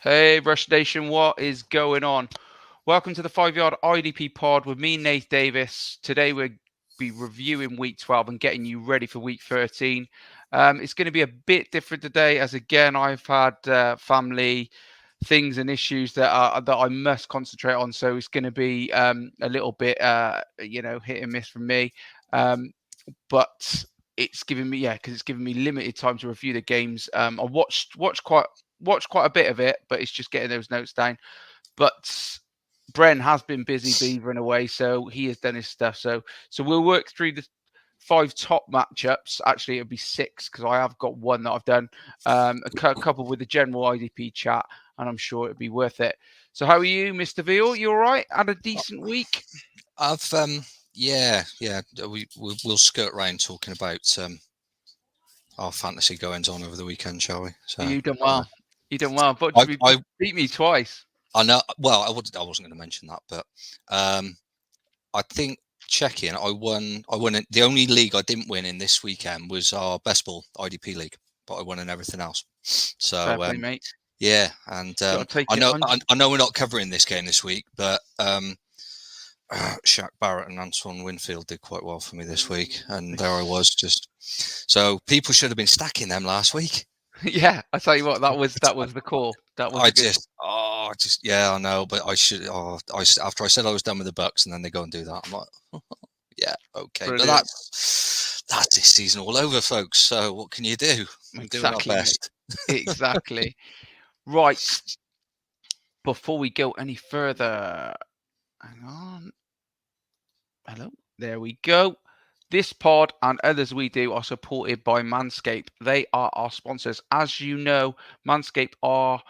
Hey, Rush Nation, what is going on? Welcome to the 5 Yard IDP pod with me, Nath Davis. Today we'll be reviewing week 12 and getting you ready for week 13. It's going to be a bit different today, as again, I've had family things and issues that I must concentrate on. So it's going to be a little bit, hit and miss from me. But it's giving me, because it's giving me limited time to review the games. I watched quite a bit of it, but it's just getting those notes down. But Bren has been busy beavering away, so he has done his stuff. So we'll work through the 5 top matchups. Actually, it'll be 6 because I have got one that I've done. A couple with the general IDP chat, and I'm sure it'll be worth it. So how are you, Mr. Veal? You all right? Had a decent week? I've yeah. We'll skirt around talking about our fantasy goings on over the weekend, shall we? So You done well. You done well. But you beat me twice. I know. Well, I wasn't going to mention that, but I think checking. I won. The only league I didn't win in this weekend was our best ball IDP league, but I won in everything else. So Fair play, mate. yeah, and I know we're not covering this game this week, but Shaq Barrett and Antoine Winfield did quite well for me this week, and there I was just. So people should have been stacking them last week. Yeah, I tell you what, that was the call. That was I know, but I should. After I said I was done with the Bucks, and then they go and do that, I'm like, yeah, okay. Brilliant. But that's this season all over, folks. So what can you do? We're doing our best. Exactly. Right. Before we go any further, hang on. Hello. There we go. This pod and others we do are supported by Manscaped. They are our sponsors. As you know, Manscaped are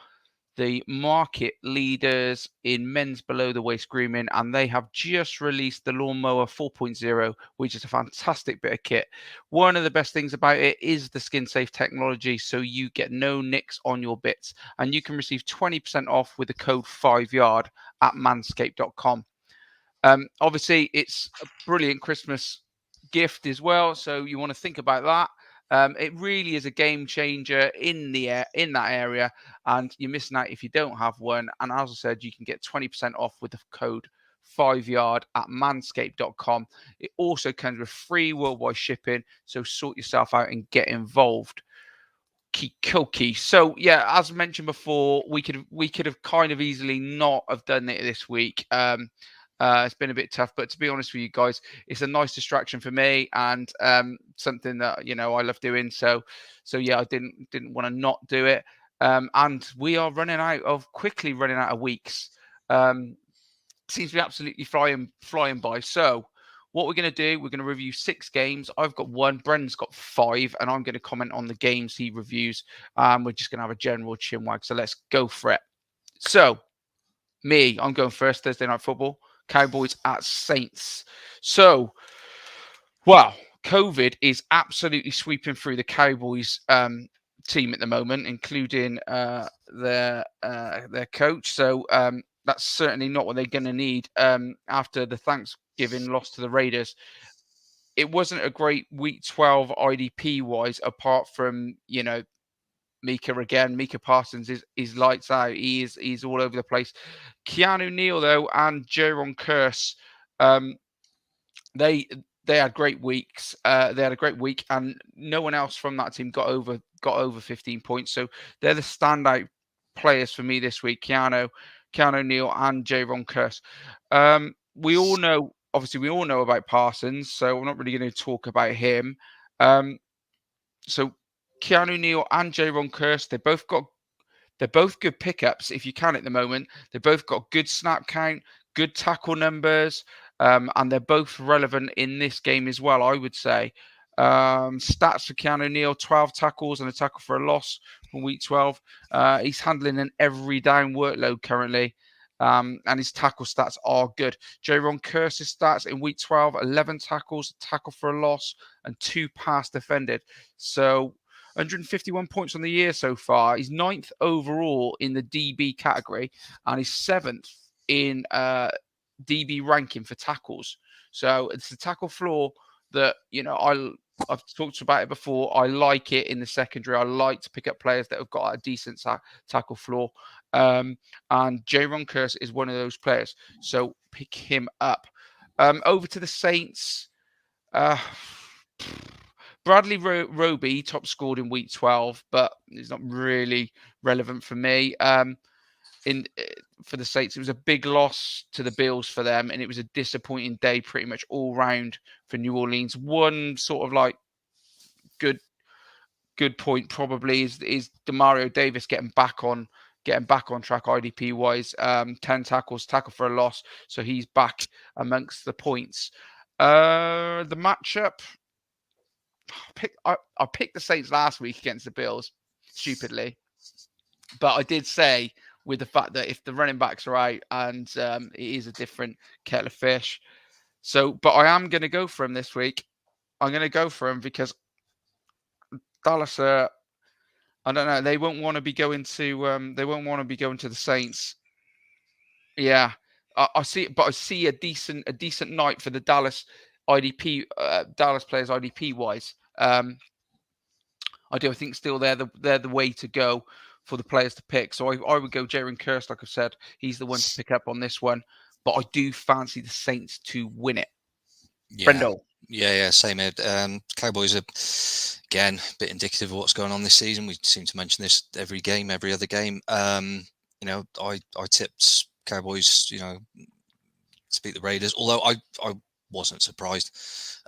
the market leaders in men's below the waist grooming, and they have just released the Lawnmower 4.0, which is a fantastic bit of kit. One of the best things about it is the skin safe technology, so you get no nicks on your bits, and you can receive 20% off with the code 5yard at manscaped.com. Obviously, it's a brilliant Christmas gift as well, so you want to think about that. It really is a game changer in that area, and you're missing out if you don't have one. And as I said, you can get 20% off with the code 5yard at manscaped.com. It also comes with free worldwide shipping, so sort yourself out and get involved. Key. So yeah, as mentioned before, we could have kind of easily not have done it this week. It's been a bit tough, but to be honest with you guys, it's a nice distraction for me and something that I love doing. So yeah, I didn't want to not do it. And we are quickly running out of weeks. Seems to be absolutely flying by. So what we're going to do, we're going to review 6 games. I've got 1, Brendan's got 5, and I'm going to comment on the games he reviews. We're just going to have a general chinwag. So let's go for it. So I'm going first. Thursday Night Football. Cowboys at Saints. So, wow, COVID is absolutely sweeping through the Cowboys team at the moment, including their coach. So that's certainly not what they're going to need after the Thanksgiving loss to the Raiders. It wasn't a great week 12 IDP wise, apart from Mika again. Mika Parsons is lights out. He's all over the place. Keanu Neal though and Jaron Curse, they had great weeks. They had a great week, and no one else from that team got over 15 points. So they're the standout players for me this week. Keanu Neal and Jaron Curse. We all know about Parsons, so we're not really going to talk about him. So Keanu Neal and Jaron Curse, they're both good pickups if you can at the moment. They've both got good snap count, good tackle numbers, and they're both relevant in this game as well, I would say. Stats for Keanu Neal, 12 tackles and a tackle for a loss from week 12. He's handling an every down workload currently. And his tackle stats are good. Jaron Curse's stats in week 12, 11 tackles, a tackle for a loss, and 2 pass defended. So 151 points on the year so far. He's 9th overall in the DB category, and he's 7th in DB ranking for tackles. So it's the tackle floor that I've talked about it before. I like it in the secondary. I like to pick up players that have got a decent tackle floor. And Jaron Curse is one of those players. So pick him up. Over to the Saints. Uh, Bradley Roby top scored in week 12, but it's not really relevant for me. In For the Saints, it was a big loss to the Bills for them, and it was a disappointing day pretty much all round for New Orleans. One sort of like good point probably is Demario Davis getting back on track IDP wise. 10 tackles, tackle for a loss, so he's back amongst the points. The matchup, I picked the Saints last week against the Bills stupidly, but I did say with the fact that if the running backs are out and it is a different kettle of fish. So, but I am going to go for him this week. I'm going to go for him because Dallas, I don't know, they won't want to be going to the Saints. Yeah, I see it, but I see a decent night for the Dallas IDP, Dallas players IDP wise. I do. I think still they're the way to go for the players to pick. So I would go Jaron Curse, like I said. He's the one to pick up on this one. But I do fancy the Saints to win it. Yeah. Brendo. Yeah, same here. Cowboys are, again, a bit indicative of what's going on this season. We seem to mention this every game, every other game. I tipped Cowboys, to beat the Raiders, although I wasn't surprised.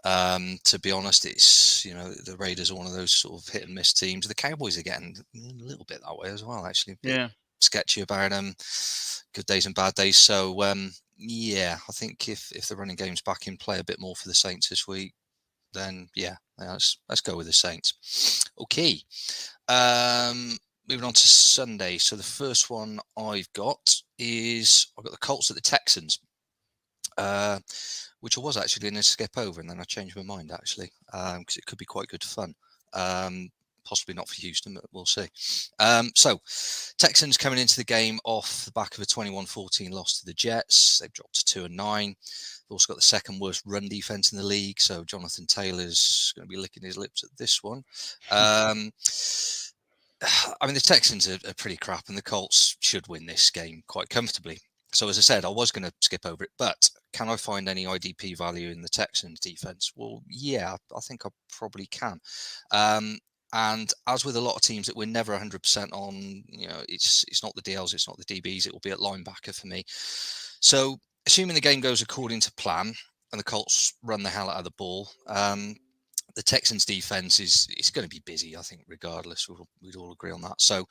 To be honest, it's, the Raiders are one of those sort of hit and miss teams. The Cowboys are getting a little bit that way as well, actually. Yeah. Sketchy about them, good days and bad days. So, I think if the running game's back in play a bit more for the Saints this week, then let's go with the Saints. Okay. Moving on to Sunday. So the first one I've got the Colts at the Texans, which I was actually going to skip over, and then I changed my mind actually, because it could be quite good fun. Possibly not for Houston, but we'll see. So Texans coming into the game off the back of a 21-14 loss to the Jets. They've dropped to 2-9. They've also got the second worst run defense in the league. So Jonathan Taylor's going to be licking his lips at this one. The Texans are pretty crap, and the Colts should win this game quite comfortably. So as I said, I was going to skip over it, but can I find any IDP value in the Texans defense? Well, yeah, I think I probably can. And as with a lot of teams that we're never 100% on, it's not the DLs, it's not the DBs, it will be at linebacker for me. So assuming the game goes according to plan and the Colts run the hell out of the ball, the Texans defense is going to be busy, I think, regardless. We'd all agree on that. So,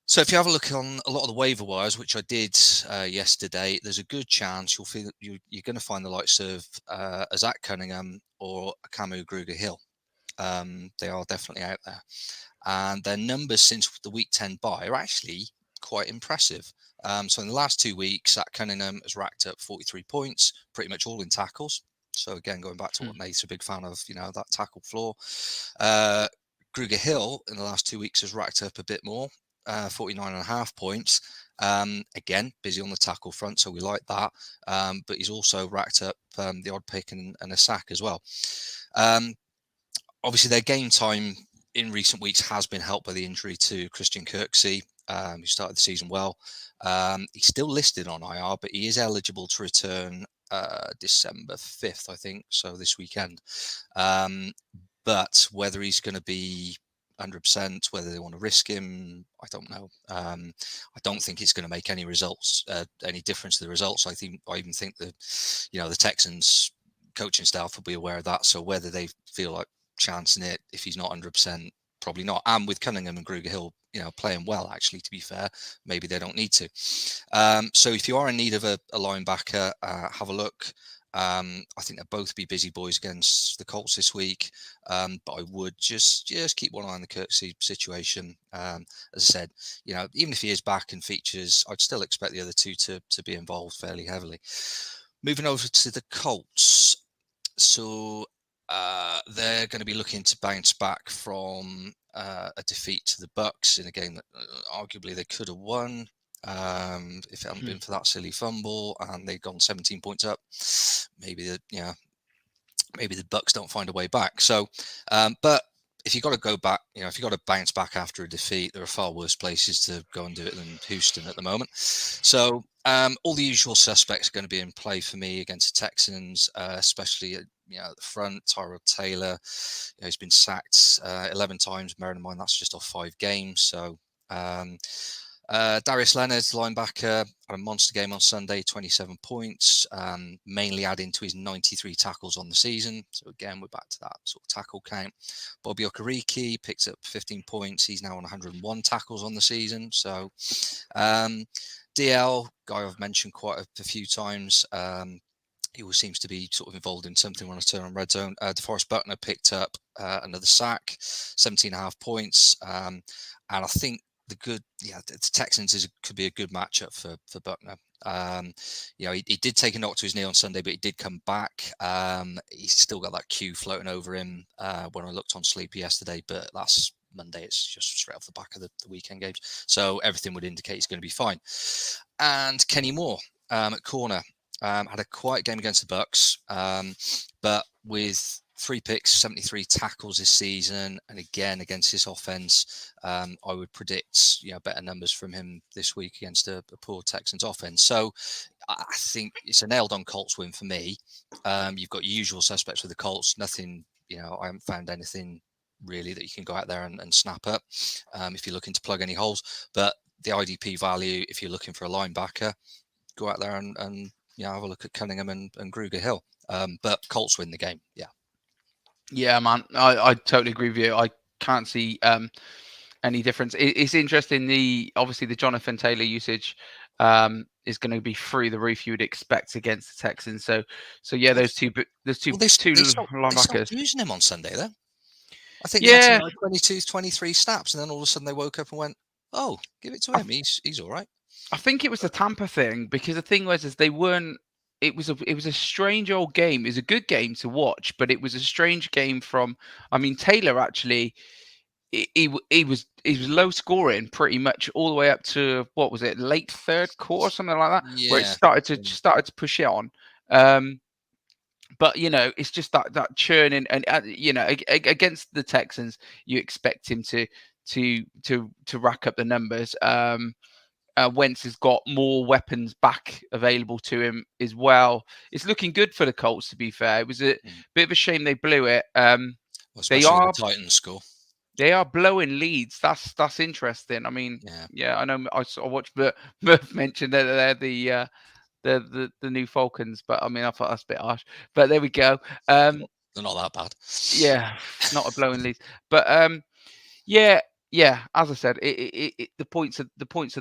so if you have a look on a lot of the waiver wires, which I did yesterday, there's a good chance you're going to find the likes of Zach Cunningham or Camu Grugier-Hill. They are definitely out there, and their numbers since the Week 10 bye are actually quite impressive. So in the last 2 weeks, Zach Cunningham has racked up 43 points, pretty much all in tackles. So again, going back to what Nate's a big fan of, that tackle floor. Grugier-Hill in the last 2 weeks has racked up a bit more, 49.5 points. Again, busy on the tackle front, so we like that. But he's also racked up the odd pick and a sack as well. Obviously, their game time in recent weeks has been helped by the injury to Christian Kirksey, who started the season well. He's still listed on IR, but he is eligible to return December 5th, I think, so this weekend. But whether he's going to be 100%, whether they want to risk him, I don't know. I don't think it's going to make any difference to the results. I even think that, the Texans coaching staff will be aware of that. So whether they feel like chancing it, if he's not 100%, probably not. And with Cunningham and Grugier-Hill, playing well, actually, to be fair, maybe they don't need to. So if you are in need of a linebacker, have a look. I think they'll both be busy boys against the Colts this week. But I would just keep one eye on the Kirksey situation. As I said, even if he is back and features, I'd still expect the other two to be involved fairly heavily. Moving over to the Colts. So they're going to be looking to bounce back from a defeat to the Bucs in a game that arguably they could have won if it hadn't been for that silly fumble and they'd gone 17 points up. Maybe maybe the Bucks don't find a way back. So, but if you've got to go back, if you've got to bounce back after a defeat, there are far worse places to go and do it than Houston at the moment. So all the usual suspects are going to be in play for me against the Texans, especially at the front. Tyrod Taylor, he's been sacked 11 times. Bearing in mind that's just off 5 games. So Darius Leonard, linebacker, had a monster game on Sunday, 27 points, mainly adding to his 93 tackles on the season. So again, we're back to that sort of tackle count. Bobby Okereke picked up 15 points. He's now on 101 tackles on the season. So DL, guy I've mentioned quite a few times, he always seems to be sort of involved in something when I turn on Red Zone. DeForest Buckner picked up another sack, 17.5 points. And I think the Texans could be a good matchup for Buckner. He did take a knock to his knee on Sunday, but he did come back. He's still got that Q floating over him when I looked on Sleepy yesterday, but that's Monday. It's just straight off the back of the weekend games. So everything would indicate he's going to be fine. And Kenny Moore at corner had a quiet game against the Bucks, but with 3 picks, 73 tackles this season, and again against his offense, I would predict better numbers from him this week against a poor Texans offense. So I think it's a nailed-on Colts win for me. You've got your usual suspects with the Colts. Nothing, I haven't found anything really that you can go out there and snap up if you're looking to plug any holes. But the IDP value, if you're looking for a linebacker, go out there and have a look at Cunningham and Gruger Hill. But Colts win the game. Yeah, man, I totally agree with you. I can't see any difference. It's interesting. Obviously the Jonathan Taylor usage is going to be through the roof. You would expect against the Texans. So yeah, those two They linebackers. stopped using him on Sunday, though. I think they Yeah, had something like 22, 23 snaps, and then all of a sudden they woke up and went, "Oh, give it to him. He's all right." I think it was the Tampa thing, because the thing was they weren't. It was a strange old game. It was a good game to watch, but it was a strange game from. I mean, Taylor actually. He was low scoring pretty much all the way up to, what was it, late third quarter, something like that, where it started to push it on. But it's just that churning, and against the Texans, you expect him to rack up the numbers. Wentz has got more weapons back available to him as well. It's looking good for the Colts, to be fair. It was a bit of a shame they blew it. Especially the Titans score. They are blowing leads. That's interesting. I mean, yeah, I know. I watched Murph mentioned that they're the new Falcons, but I mean, I thought that's a bit harsh. But there we go. They're not that bad. Yeah, not a blowing lead, but yeah. As I said, the points are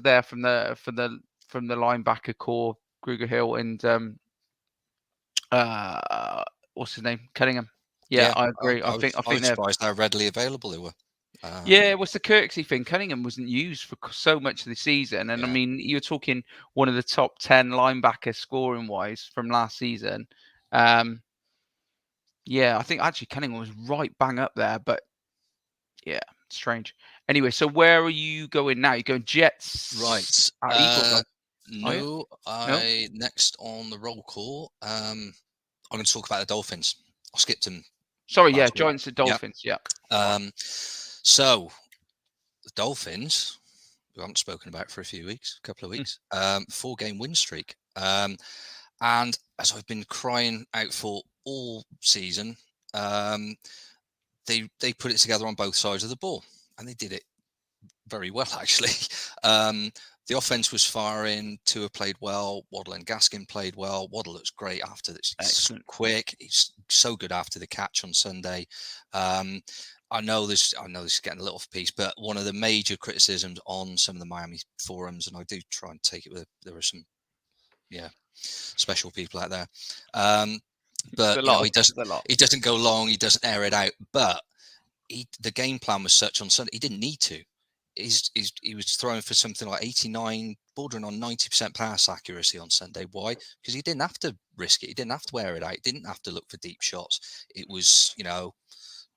there from the linebacker core, Gruger Hill and what's his name, Cunningham. Yeah, I agree. I think was surprised how readily available they were. Yeah, it was the Kirksey thing. Cunningham wasn't used for so much of the season, and I mean, you're talking one of the top 10 linebackers scoring wise from last season. Yeah, I think actually Cunningham was right bang up there, but yeah, strange. Anyway, so where are you going now? You're going Jets, right? Eagles. No, next on the roll call. I'm going to talk about the Dolphins. I skipped them. Sorry, yeah, Giants and Dolphins. Yeah. So the Dolphins, we haven't spoken about for a couple of weeks, 4-game win streak. And as I've been crying out for all season, they put it together on both sides of the ball, and they did it very well, actually. The offense was firing. Tua played well. Waddle and Gaskin played well. Waddle looks great after this. Excellent. Quick. He's so good after the catch on Sunday. I know this is getting a little off piece, but one of the major criticisms on some of the Miami forums, and I do try and take it there are some, special people out there. But he doesn't go long. He doesn't air it out. But the game plan was such on Sunday. He didn't need to. He was throwing for something like 89, bordering on 90% pass accuracy on Sunday. Why? Because he didn't have to risk it. He didn't have to wear it out. He didn't have to look for deep shots. It was,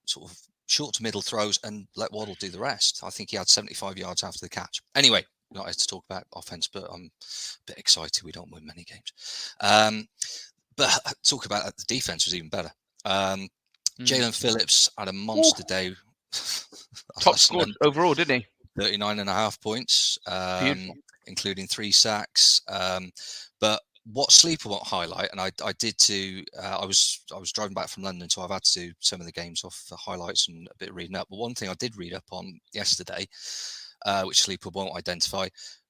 sort of short to middle throws and let Waddle do the rest. I think he had 75 yards after the catch. Anyway, not here to talk about offense, but I'm a bit excited we don't win many games. But talk about the defense was even better. Jalen Phillips had a monster day. Top scored overall, didn't he? 39.5 points, Beautiful. including 3 sacks. But what Sleeper won't highlight, and I did to, I was driving back from London, so I've had to do some of the games off the highlights and a bit of reading up. But one thing I did read up on yesterday, which Sleeper won't identify,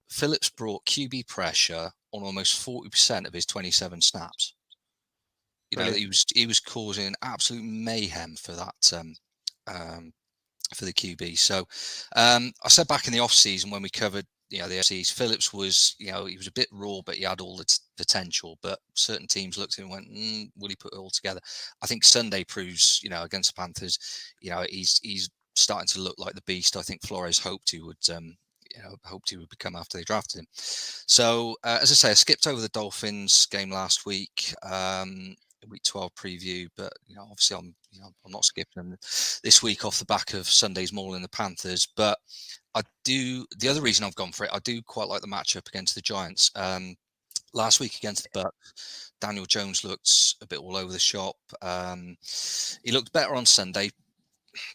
Phillips brought QB pressure on almost 40% of his 27 snaps. You know, he was causing absolute mayhem for that. For the QB. So I said back in the off season when we covered, the FCs, Phillips was, he was a bit raw, but he had all the potential. But certain teams looked at him and went, will he put it all together? I think Sunday proves, against the Panthers, he's starting to look like the beast. I think Flores hoped he would. Hoped he would become after they drafted him. So as I say, I skipped over the Dolphins game last week. Week 12 preview, but obviously I'm not skipping them this week off the back of Sunday's mauling the Panthers. But the other reason I've gone for it, I do quite like the matchup against the Giants. Last week against the Bucs, Daniel Jones looked a bit all over the shop. He looked better on Sunday,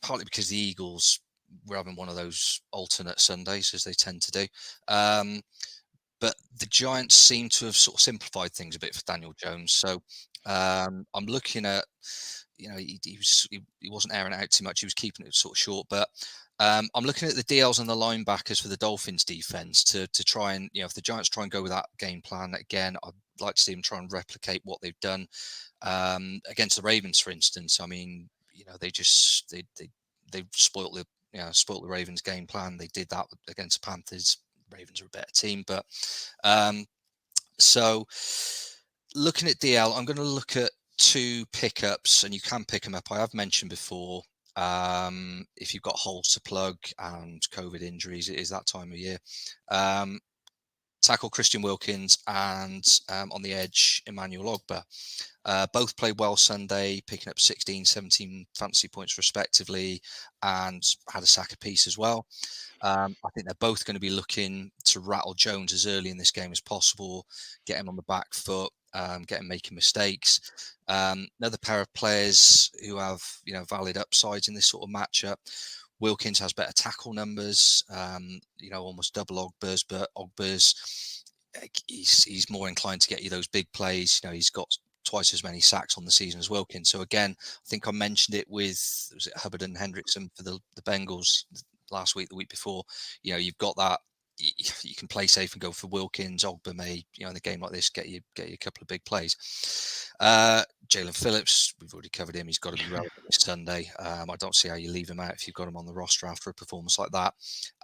partly because the Eagles were having one of those alternate Sundays as they tend to do. But the Giants seem to have sort of simplified things a bit for Daniel Jones. So I'm looking at, he wasn't airing it out too much. He was keeping it sort of short. But I'm looking at the DLs and the linebackers for the Dolphins defense to try and, if the Giants try and go with that game plan again, I'd like to see them try and replicate what they've done against the Ravens, for instance. I mean, they spoiled the Ravens game plan. They did that against the Panthers. Ravens are a better team, but so looking at DL, I'm going to look at 2 pickups, and you can pick them up. I have mentioned before, if you've got holes to plug and COVID injuries, it is that time of year. Tackle Christian Wilkins and on the edge, Emmanuel Ogbah. Both played well Sunday, picking up 16, 17 fantasy points respectively, and had a sack apiece as well. I think they're both going to be looking to rattle Jones as early in this game as possible, get him on the back foot, get him making mistakes. Another pair of players who have valid upsides in this sort of matchup. Wilkins has better tackle numbers, almost double Ogbah's, but Ogbah's he's more inclined to get you those big plays. He's got twice as many sacks on the season as Wilkins. So again, I think I mentioned it with Hubbard and Hendrickson for the Bengals last week, the week before. You've got that. You can play safe and go for Wilkins. Ogbah may, in a game like this, get you a couple of big plays. Jalen Phillips, we've already covered him. He's got to be relevant this Sunday. I don't see how you leave him out if you've got him on the roster after a performance like that.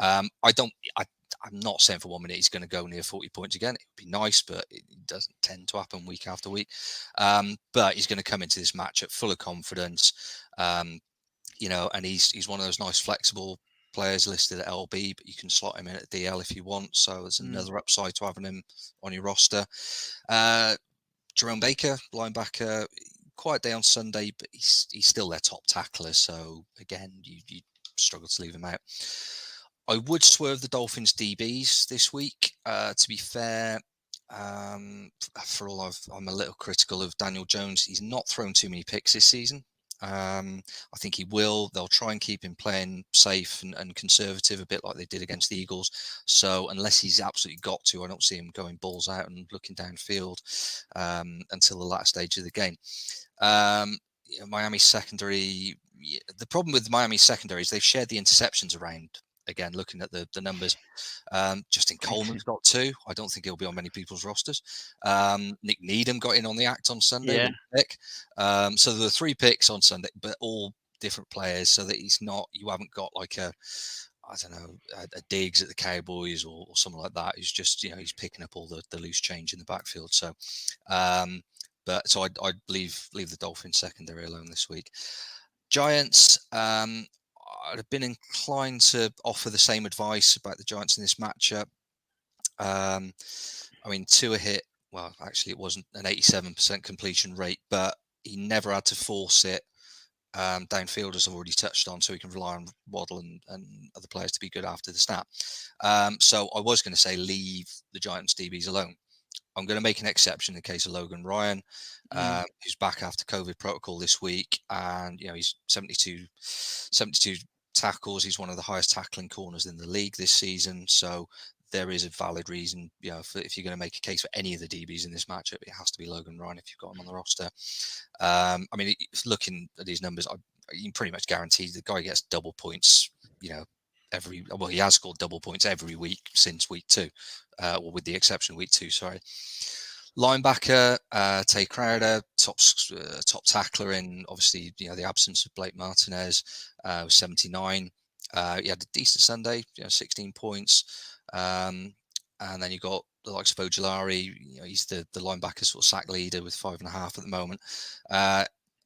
I'm not saying for 1 minute he's going to go near 40 points again. It would be nice, but it doesn't tend to happen week after week. But he's going to come into this matchup full of confidence. And he's one of those nice flexible players listed at LB, but you can slot him in at DL if you want. So there's another upside to having him on your roster. Jerome Baker, linebacker, quiet day on Sunday, but he's still their top tackler. So again, you struggle to leave him out. I would swerve the Dolphins DBs this week. To be fair, for all I'm a little critical of Daniel Jones. He's not thrown too many picks this season. I think he will. They'll try and keep him playing safe and conservative, a bit like they did against the Eagles. So unless he's absolutely got to, I don't see him going balls out and looking downfield until the latter stage of the game. Miami secondary. The problem with Miami secondary is they've shared the interceptions around. Again, looking at the numbers, Justin Coleman's got 2. I don't think he'll be on many people's rosters. Nick Needham got in on the act on Sunday. Yeah. Pick. So there were 3 picks on Sunday, but all different players, so that you haven't got like a Diggs at the Cowboys or something like that. He's just, he's picking up all the loose change in the backfield. So, I'd leave the Dolphins secondary alone this week. Giants, I'd have been inclined to offer the same advice about the Giants in this matchup. Tua hit, well, actually it wasn't an 87% completion rate, but he never had to force it downfield, as I've already touched on, so he can rely on Waddle and other players to be good after the snap. So I was going to say leave the Giants DBs alone. I'm going to make an exception in the case of Logan Ryan, who's back after COVID protocol this week, and he's 72 tackles. He's one of the highest tackling corners in the league this season. So there is a valid reason, if you're going to make a case for any of the DBs in this matchup, it has to be Logan Ryan if you've got him on the roster. I mean, looking at these numbers, you can pretty much guarantee the guy gets double points. He has scored double points every week since week 2, or with the exception of week 2. Sorry. Linebacker, Tay Crowder, top tackler in obviously the absence of Blake Martinez, was 79. He had a decent Sunday, 16 points. And then you got the likes of Ojulari. He's the linebacker sort of sack leader with 5.5 at the moment.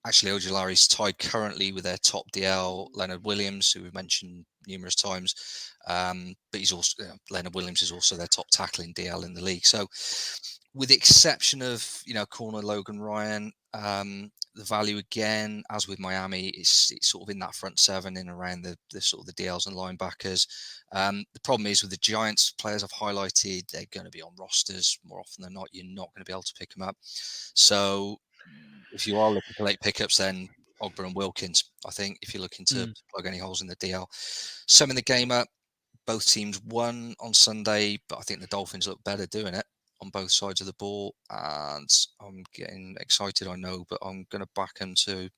Actually, Ojulari's tied currently with their top DL, Leonard Williams, who we've mentioned numerous times. But he's also Leonard Williams is also their top tackling DL in the league. So, with the exception of corner Logan Ryan, the value again, as with Miami, it's sort of in that front 7 in around the sort of the DLs and linebackers. The problem is with the Giants players I've highlighted, they're going to be on rosters more often than not. You're not going to be able to pick them up. So if you are looking for late pickups, then Ogba and Wilkins, I think, if you're looking to plug any holes in the DL. Summing the game up, both teams won on Sunday, but I think the Dolphins look better doing it on both sides of the ball, and I'm getting excited, I know, but I'm going to back them to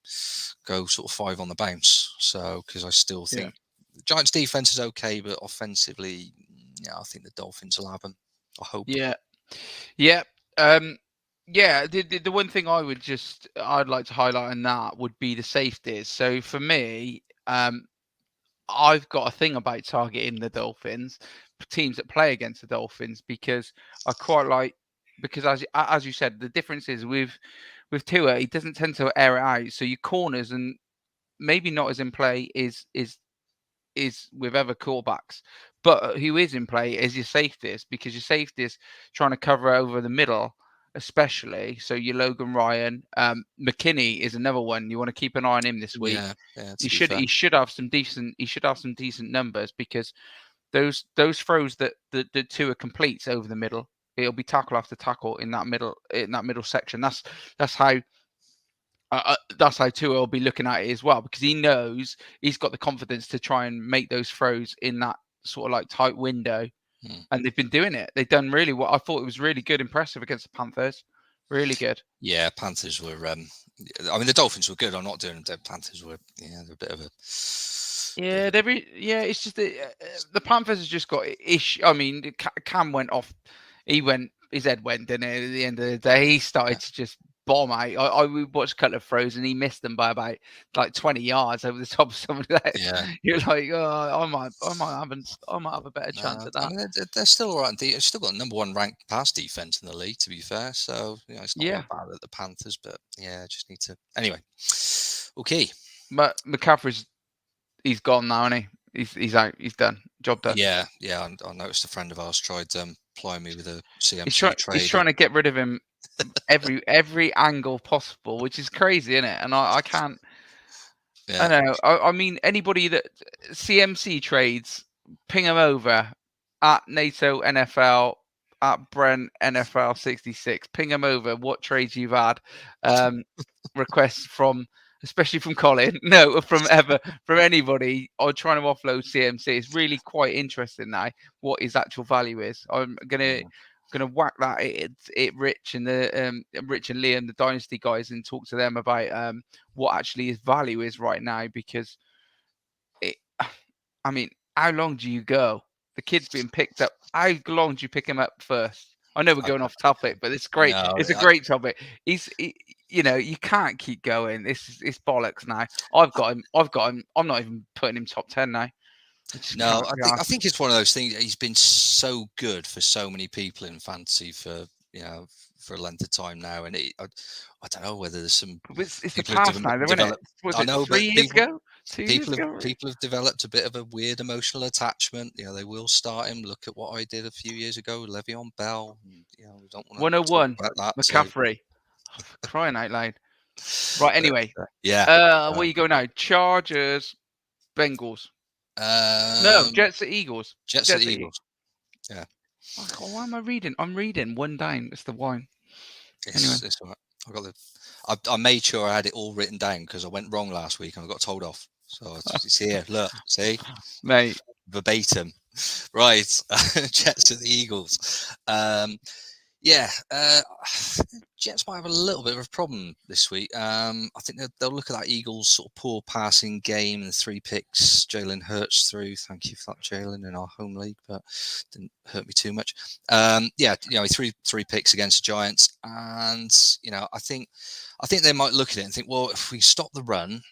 go sort of 5 on the bounce. So, because I still think the Giants defense is okay, but offensively, I think the Dolphins will have them. I hope. The one thing I'd like to highlight on that would be the safeties. So for me, I've got a thing about targeting the Dolphins, teams that play against the Dolphins, because I quite like, because as you said, the difference is with Tua, he doesn't tend to air it out. So your corners, and maybe not as in play is with other quarterbacks, but who is in play is your safeties, because your safeties trying to cover over the middle, especially. So your Logan Ryan, McKinney is another one. You want to keep an eye on him this week. He should have some decent numbers, because those throws that the Tua completes over the middle, it'll be tackle after tackle in that middle section. That's how Tua will be looking at it as well, because he knows he's got the confidence to try and make those throws in that sort of like tight window. And they've been doing it. They've done really well. I thought it was really good, impressive against the Panthers. Really good. Yeah, Panthers were. I mean, the Dolphins were good. I'm not doing them. The Panthers were. Yeah, they're a bit of a. Yeah, it's just the Panthers has just got ish. I mean, Cam went off. His head went, didn't it? At the end of the day, he started to just bomb out. I watched a couple of throws and he missed them by about like 20 yards over the top of somebody. Yeah, you're like, oh, I might have a better chance at that. I mean, they're still all right. They've still got number 1 ranked pass defense in the league, to be fair. So it's not that bad at the Panthers, but just need to. Anyway, okay. But McCaffrey's he's gone now, isn't he? He's out. He's done. Job done. Yeah. I noticed a friend of ours tried plying me with a CMC trade. He's trying to get rid of him every angle possible, which is crazy, isn't it? And I can't. Yeah. I don't know. I mean, anybody that CMC trades, ping him over at NATO NFL, at Bren NFL 66. Ping him over what trades you've had. Requests from. Especially from Colin, no, from anybody, or trying to offload CMC. It's really quite interesting now what his actual value is. I'm gonna whack that at Rich and Rich and Liam, the Dynasty guys, and talk to them about what actually his value is right now. Because I mean, how long do you go? The kid's being picked up. How long do you pick him up first? I know we're going off topic, but it's great. No, it's a great topic. You can't keep going. It's bollocks now. I've got him. I'm not even putting him top 10 now. No, I think it's one of those things. He's been so good for so many people in fantasy for a length of time now, and I don't know whether there's some. It's the past now, isn't it? Was it 3 years ago? People have developed a bit of a weird emotional attachment. They will start him. Look at what I did a few years ago with Le'Veon Bell. We don't want to 101 talk about that. McCaffrey. Crying out loud. Right. Anyway. Yeah. Where you go now? Chargers, Bengals. No, Jets at Eagles. Jets at Eagles. Yeah. Oh, why am I reading? I'm reading one down. It's the wine. Anyway. It's all right. I made sure I had it all written down because I went wrong last week and I got told off. So it's here. Look, see, Mate. verbatim. Right, Jets at the Eagles. Yeah, Jets might have a little bit of a problem this week. I think they'll look at that Eagles sort of poor passing game and the 3 picks Jalen Hurts through. Thank you for that, Jalen, in our home league, but didn't hurt me too much. Yeah, three picks against the Giants, and I think they might look at it and think, well, if we stop the run,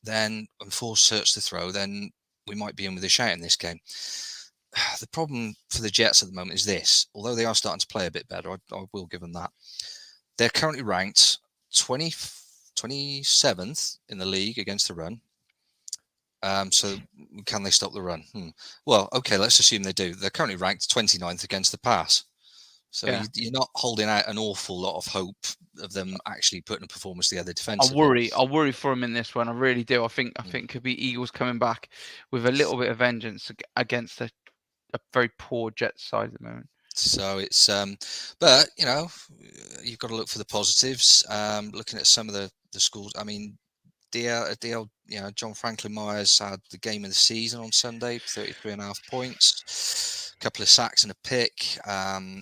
then and force Hurts to throw, then we might be in with a shout in this game. The problem for the Jets at the moment is this. Although they are starting to play a bit better, I will give them that. They're currently ranked 27th in the league against the run. So can they stop the run? Well, okay, let's assume they do. They're currently ranked 29th against the pass. So you're not holding out an awful lot of hope of them actually putting a performance together defensively. I worry for them in this one. I really do. I think it could be Eagles coming back with a little bit of vengeance against a very poor Jets side at the moment. So it's, but you've got to look for the positives. Looking at some of the schools, I mean, DL, John Franklin Myers had the game of the season on Sunday, 33.5 points, a couple of sacks and a pick.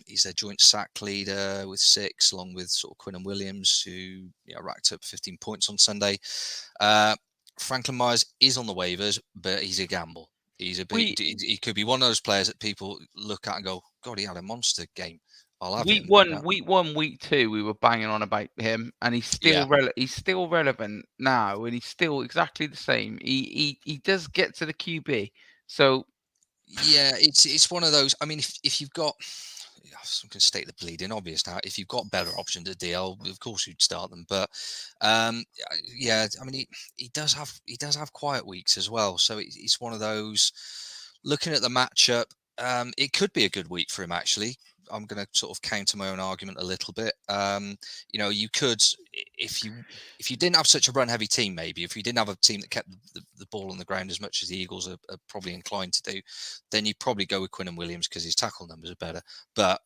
He's their joint sack leader with 6, along with sort of Quinn and Williams, who racked up 15 points on Sunday. Franklin Myers is on the waivers, but he's a gamble. He could be one of those players that people look at and go, God, he had a monster game. I'll have week him. One, week 2, we were banging on about him, and he's still he's still relevant now, and he's still exactly the same. He does get to the QB, so yeah, it's one of those. I mean, if you've got, I'm going to state the bleeding obvious now. If you've got better options at DL, of course you'd start them. But yeah, I mean, he does have quiet weeks as well. So it's one of those. Looking at the matchup, it could be a good week for him actually. I'm going to sort of counter my own argument a little bit. You could, if you didn't have such a run-heavy team, maybe if you didn't have a team that kept the ball on the ground as much as the Eagles are probably inclined to do, then you'd probably go with Quinn and Williams because his tackle numbers are better. But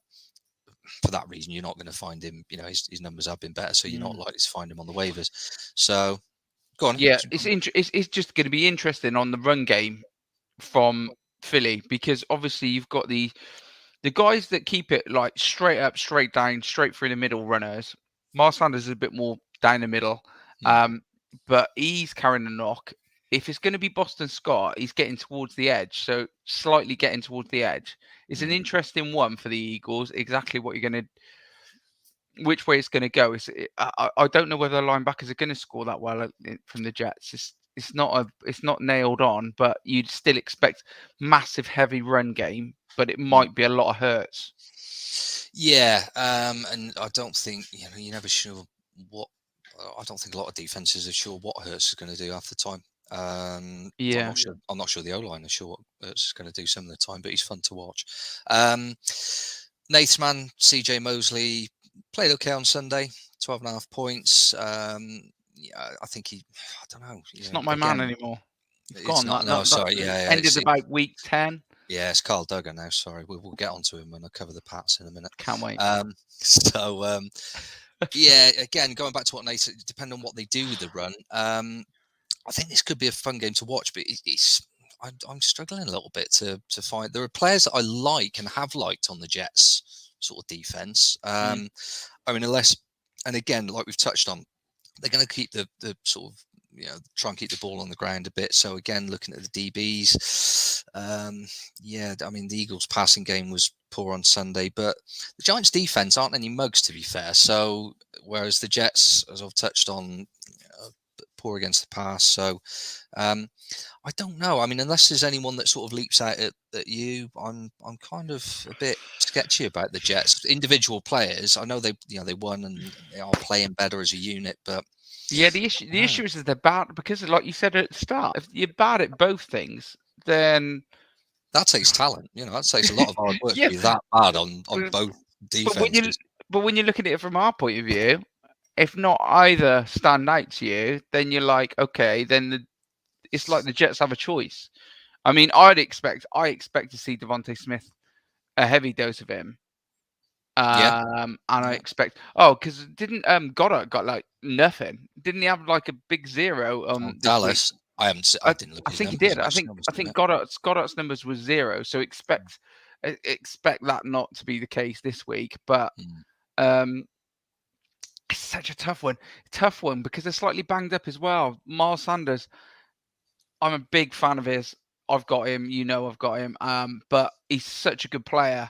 for that reason, you're not going to find him. His numbers have been better, so you're not likely to find him on the waivers. So, go on. Yeah, it's just going to be interesting on the run game from Philly, because obviously you've got the guys that keep it like straight up, straight down, straight through the middle runners. Miles Sanders is a bit more down the middle, but he's carrying the knock. If it's going to be Boston Scott, he's getting towards the edge, so slightly getting towards the edge. It's an interesting one for the Eagles. Exactly what you're going to, which way it's going to go. I don't know whether the linebackers are going to score that well from the Jets. It's not nailed on, but you'd still expect massive heavy run game, but it might be a lot of Hurts. Yeah, and I don't think you're never sure what. I don't think a lot of defenses are sure what Hurts is going to do half the time. I'm not sure the O-line is sure what Hurts is going to do some of the time, but he's fun to watch. Nath's man, CJ Mosley, played okay on Sunday, 12.5 points. I think I don't know. It's not my man anymore. It's gone. Sorry. Ended about week 10. Yeah, it's Carl Duggar now. Sorry, we'll get onto him when I cover the Pats in a minute. Can't wait. Yeah, again, going back to what Nate said, depending on what they do with the run, I think this could be a fun game to watch. But I'm struggling a little bit to find. There are players that I like and have liked on the Jets sort of defense. I mean, and again, like we've touched on, they're going to keep the sort of try and keep the ball on the ground a bit. So again, looking at the DBs, I mean, the Eagles' passing game was poor on Sunday, but the Giants' defense aren't any mugs, to be fair. So whereas the Jets, as I've touched on, poor against the pass. So I don't know. I mean, unless there's anyone that sort of leaps out at you, I'm kind of a bit sketchy about the Jets. Individual players, I know they won and they are playing better as a unit, but yeah, the issue is they're bad because, like you said at the start, if you're bad at both things, then that takes talent. That takes a lot of hard work to be that bad on both defenses. But when you're looking at it from our point of view, if not either stand out to you, then you're like, okay, then it's like the Jets have a choice. I mean, I expect to see Devontae Smith a heavy dose of him. Yeah. And I expect because didn't Goddard got like nothing? Didn't he have like a big zero this week? Dallas. I haven't. I didn't look I at his think he numbers. did. I'm I actually think almost I doing think it. Goddard's numbers was 0. So expect that not to be the case this week. But Mm. it's such a tough one because they're slightly banged up as well. Miles Sanders, I'm a big fan of his. I've got him. I've got him. But he's such a good player.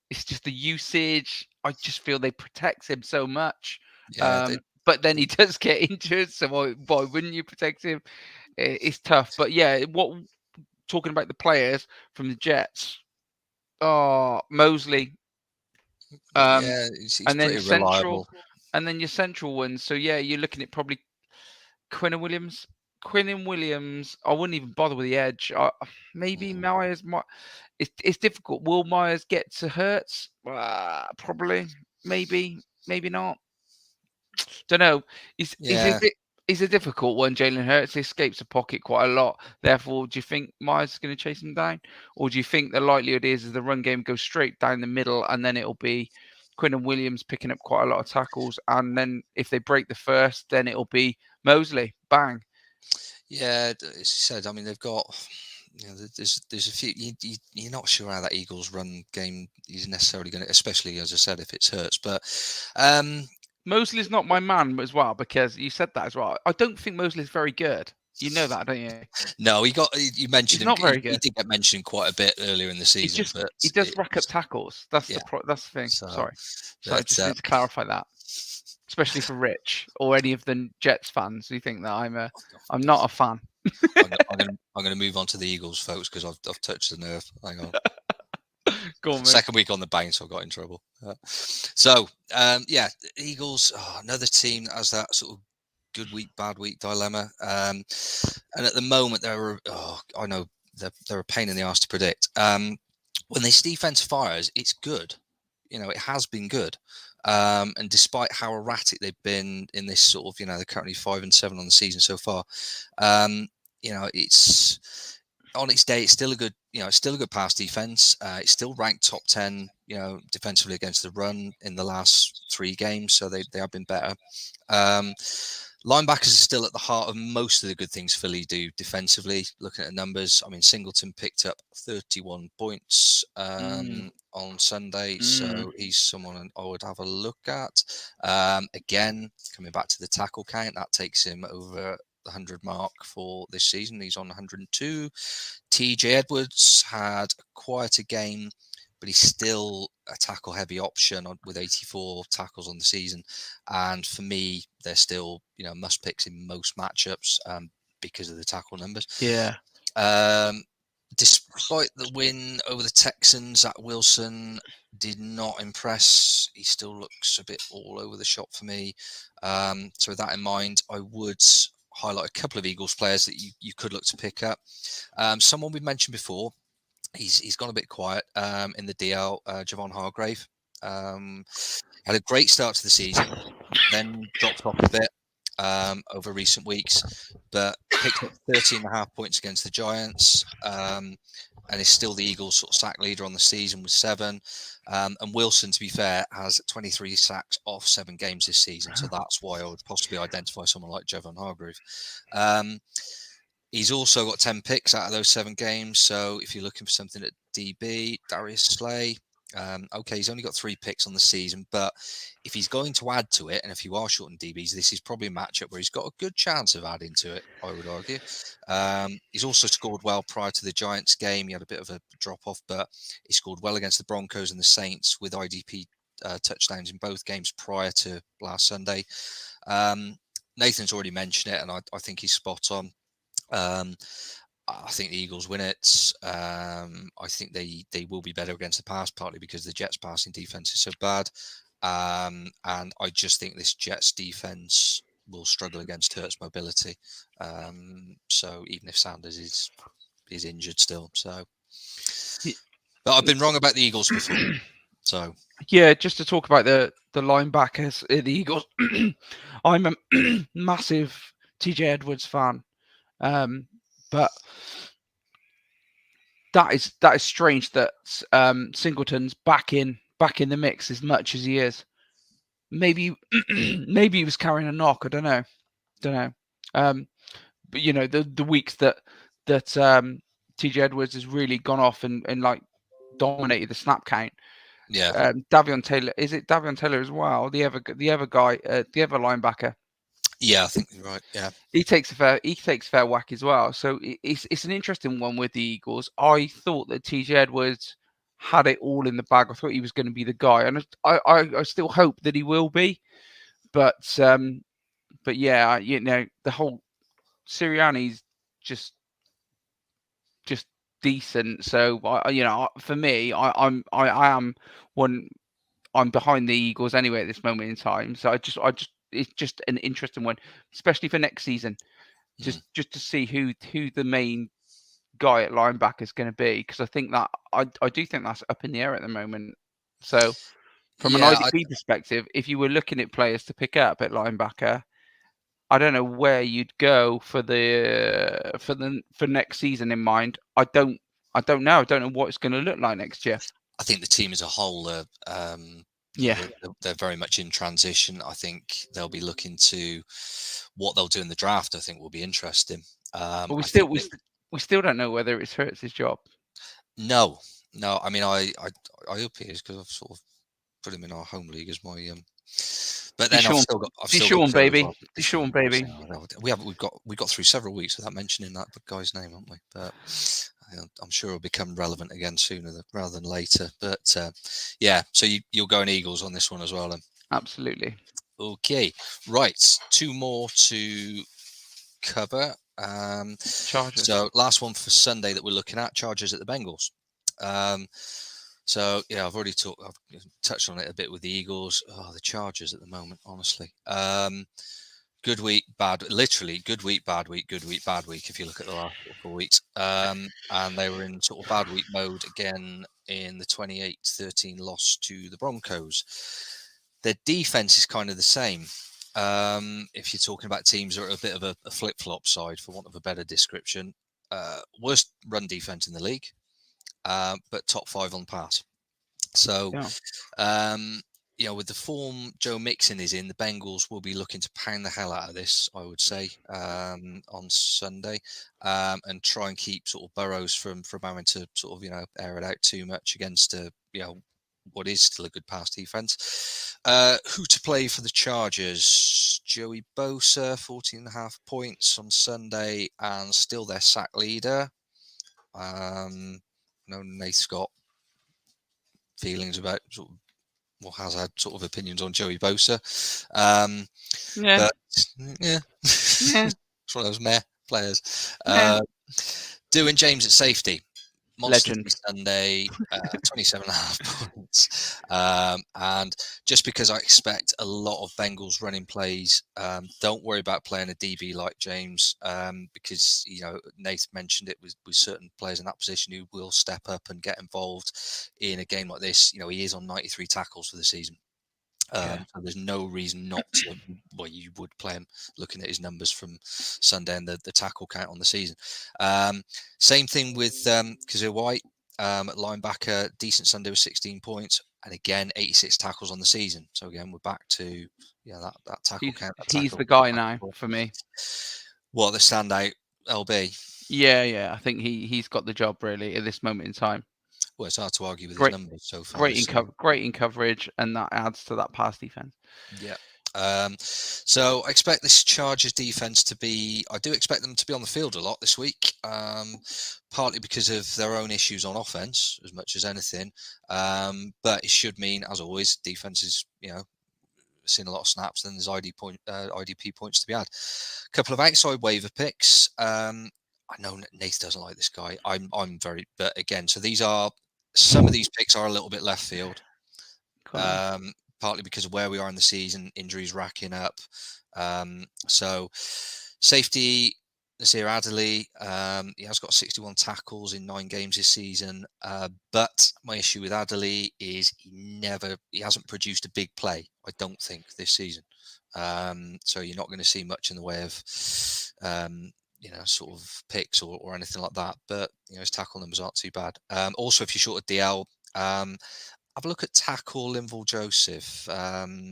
It's just the usage. I just feel they protect him so much. Yeah. But then he does get injured, so why wouldn't you protect him? It's tough. But yeah, talking about the players from the Jets? Oh, Mosley, Yeah. He's and then pretty reliable. your central ones. So yeah, you're looking at probably Quinnen Williams. Quinnen Williams, I wouldn't even bother with the edge. Maybe Myers might. It's difficult. Will Myers get to Hurts? Probably. Maybe not. Don't know. Yeah. He's a difficult one. Jalen Hurts. He escapes the pocket quite a lot. Therefore, do you think Myers is going to chase him down, or do you think the likelihood is the run game goes straight down the middle, and then it'll be Quinnen Williams picking up quite a lot of tackles, and then if they break the first, then it'll be Mosley. Bang. Yeah. As you said, I mean, they've got. There's a few. You're not sure how that Eagles run game is necessarily going to, especially as I said, if it's Hurts. But Mosley's not my man as well, because you said that as well. I don't think Mosley's very good. You know that, don't you? no, you mentioned He's him. not very He good. did get mentioned quite a bit earlier in the season, but He does rack up tackles. That's yeah. that's the thing. So, Sorry, I but, just need to clarify that, especially for Rich or any of the Jets fans who think that I'm not a fan. I'm going to move on to the Eagles, folks, because I've touched the nerve. Hang on. Go on, Second week on the bounce, I got in trouble. So, yeah, Eagles, another team that has that sort of good week, bad week dilemma. And at the moment, I know they're a pain in the ass to predict. When this defense fires, it's good. It has been good. And despite how erratic they've been in this sort of, they're currently 5-7 on the season so far. It's on its day, it's still a good, it's still a good pass defense. It's still ranked top 10, defensively against the run in the last 3 games. So they have been better. Linebackers are still at the heart of most of the good things Philly do defensively. Looking at the numbers, I mean, Singleton picked up 31 points on Sunday, so he's someone I would have a look at. Again, coming back to the tackle count, that takes him over the 100 mark for this season. He's on 102. TJ Edwards had a quieter game, but he's still a tackle-heavy option with 84 tackles on the season. And for me, they're still, must picks in most matchups because of the tackle numbers. Yeah. Despite the win over the Texans, Zach Wilson did not impress. He still looks a bit all over the shop for me. So with that in mind, I would highlight a couple of Eagles players that you could look to pick up. Someone we've mentioned before. He's gone a bit quiet in the DL, Javon Hargrave. Had a great start to the season, then dropped off a bit over recent weeks, but picked up 13.5 points against the Giants, and is still the Eagles' sort of sack leader on the season with 7. And Wilson, to be fair, has 23 sacks off 7 games this season, so that's why I would possibly identify someone like Javon Hargrave. He's also got 10 picks out of those 7 games. So if you're looking for something at DB, Darius Slay, okay, he's only got 3 picks on the season, but if he's going to add to it, and if you are short on DBs, this is probably a matchup where he's got a good chance of adding to it, I would argue. He's also scored well prior to the Giants game. He had a bit of a drop-off, but he scored well against the Broncos and the Saints with IDP touchdowns in both games prior to last Sunday. Nathan's already mentioned it, and I think he's spot on. I think the Eagles win it. I think they will be better against the pass, partly because the Jets' passing defense is so bad. And I just think this Jets defense will struggle against Hurts' mobility. So even if Sanders is injured still, but I've been wrong about the Eagles before. So yeah, just to talk about the linebackers, the Eagles. I'm a massive TJ Edwards fan. But that is strange that Singleton's back in the mix as much as he is. Maybe maybe he was carrying a knock. I don't know. But the weeks that TJ Edwards has really gone off and like dominated the snap count. Yeah. Davion Taylor, is it Davion Taylor as well? The other guy, the other linebacker. Yeah, I think you're right. Yeah, He takes fair whack as well. So it's an interesting one with the Eagles. I thought that TJ Edwards had it all in the bag. I thought he was going to be the guy, and I still hope that he will be. But yeah, the whole Sirianni's just decent. So for me, I am one. I'm behind the Eagles anyway at this moment in time. So I just it's just an interesting one, especially for next season. Just to see who the main guy at linebacker is going to be, because I think that I do think that's up in the air at the moment. So from an IDP perspective, if you were looking at players to pick up at linebacker, I don't know where you'd go for next season in mind. I don't know. I don't know what it's going to look like next year. I think the team as a whole, they're very much in transition. I think they'll be looking to what they'll do in the draft. I think will be interesting. But we still don't know whether it's Hurts' job. No. I mean, I hope it is, because I've sort of put him in our home league as my. But then I've still got Deshaun, baby. Deshaun, baby. We've got through several weeks without mentioning that guy's name, haven't we? But I'm sure it'll become relevant again sooner rather than later. But yeah, so you're going Eagles on this one as well, then? Absolutely. Okay, right. 2 more to cover. Chargers. So last one for Sunday that we're looking at: Chargers at the Bengals. So yeah, I've touched on it a bit with the Eagles. The Chargers at the moment, honestly. Good week, bad. Literally, good week, bad week. Good week, bad week. If you look at the last 4 weeks, and they were in sort of bad week mode again in the 28-13 loss to the Broncos. Their defense is kind of the same. If you're talking about teams that are a bit of a flip-flop side, for want of a better description, worst run defense in the league, but top 5 on pass. So, with the form Joe Mixon is in, the Bengals will be looking to pound the hell out of this, I would say, on Sunday, and try and keep sort of Burrows from having to sort of air it out too much against what is still a good pass defense. Who to play for the Chargers? Joey Bosa, 14.5 points on Sunday, and still their sack leader. Nath's got feelings about has had sort of opinions on Joey Bosa. Yeah. But yeah. It's one of those meh players. Doing James at safety. Monster Sunday, 27.5 points. And just because I expect a lot of Bengals running plays, don't worry about playing a DB like James, because, Nath mentioned it with certain players in that position who will step up and get involved in a game like this. He is on 93 tackles for the season. So there's no reason not to. Well, you would play him looking at his numbers from Sunday and the tackle count on the season. Same thing with Kazir White at linebacker. Decent Sunday with 16 points, and again 86 tackles on the season. So again, we're back to that tackle count. He's the guy now for me. What, the standout LB? Yeah. I think he's got the job really at this moment in time. Well, it's hard to argue with his numbers so far. Great in coverage, and that adds to that pass defense. Yeah. So I expect this Chargers defense to be. I do expect them to be on the field a lot this week, partly because of their own issues on offense, as much as anything. But it should mean, as always, defense is seeing a lot of snaps. Then there's IDP points to be had. A couple of outside waiver picks. I know Nath doesn't like this guy. I'm very, but again, so some of these picks are a little bit left field, partly because of where we are in the season, injuries racking up. So safety, Nasir Adderley, he has got 61 tackles in 9 games this season. But my issue with Adderley is he hasn't produced a big play, I don't think, this season. So you're not going to see much in the way of sort of picks or anything like that. But his tackle numbers aren't too bad. Also, if you're short of DL, have a look at tackle Linval Joseph.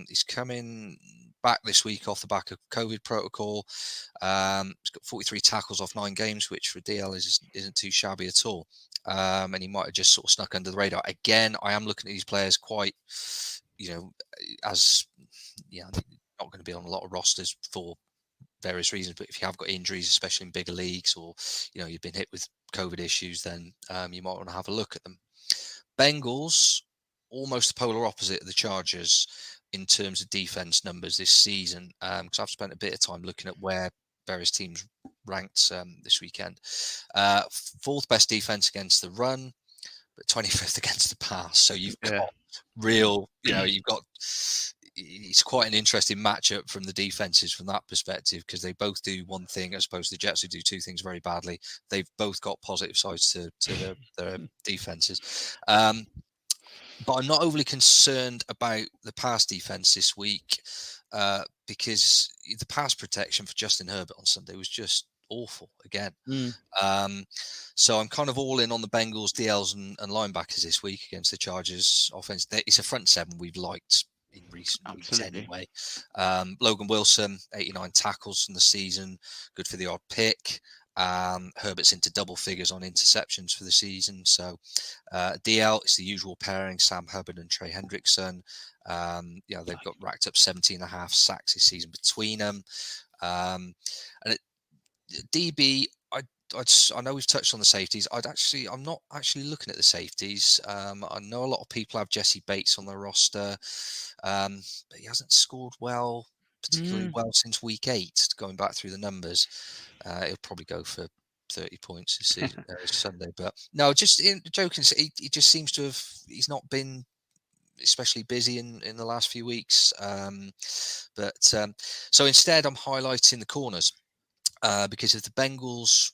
He's coming back this week off the back of COVID protocol. He's got 43 tackles off 9 games, which for DL isn't too shabby at all. And he might have just sort of snuck under the radar. Again, I am looking at these players quite, as not going to be on a lot of rosters for various reasons. But if you have got injuries, especially in bigger leagues, or you've been hit with COVID issues, then you might want to have a look at them. Bengals, almost the polar opposite of the Chargers in terms of defense numbers this season, because I've spent a bit of time looking at where various teams ranked this weekend. 4th best defense against the run, but 25th against the pass. So you've got real, you've got, it's quite an interesting matchup from the defenses from that perspective, because they both do one thing as opposed to the Jets who do 2 things very badly. They've both got positive sides to their defenses. But I'm not overly concerned about the pass defense this week, because the pass protection for Justin Herbert on Sunday was just awful again. So I'm kind of all in on the Bengals, DLs and linebackers this week against the Chargers offense. It's a front 7 we've liked in recent weeks anyway. Logan Wilson, 89 tackles in the season, good for the odd pick. Herbert's into double figures on interceptions for the season. So DL, it's the usual pairing, Sam Hubbard and Trey Hendrickson. They've got racked up 17.5 sacks this season between them. And DB, I know we've touched on the safeties. I'm not actually looking at the safeties. I know a lot of people have Jesse Bates on their roster, but he hasn't scored particularly well since week 8. Going back through the numbers, he'll probably go for 30 points this season, Sunday. But no, just joking. He just seems to have. He's not been especially busy in the last few weeks. So instead, I'm highlighting the corners. Because if the Bengals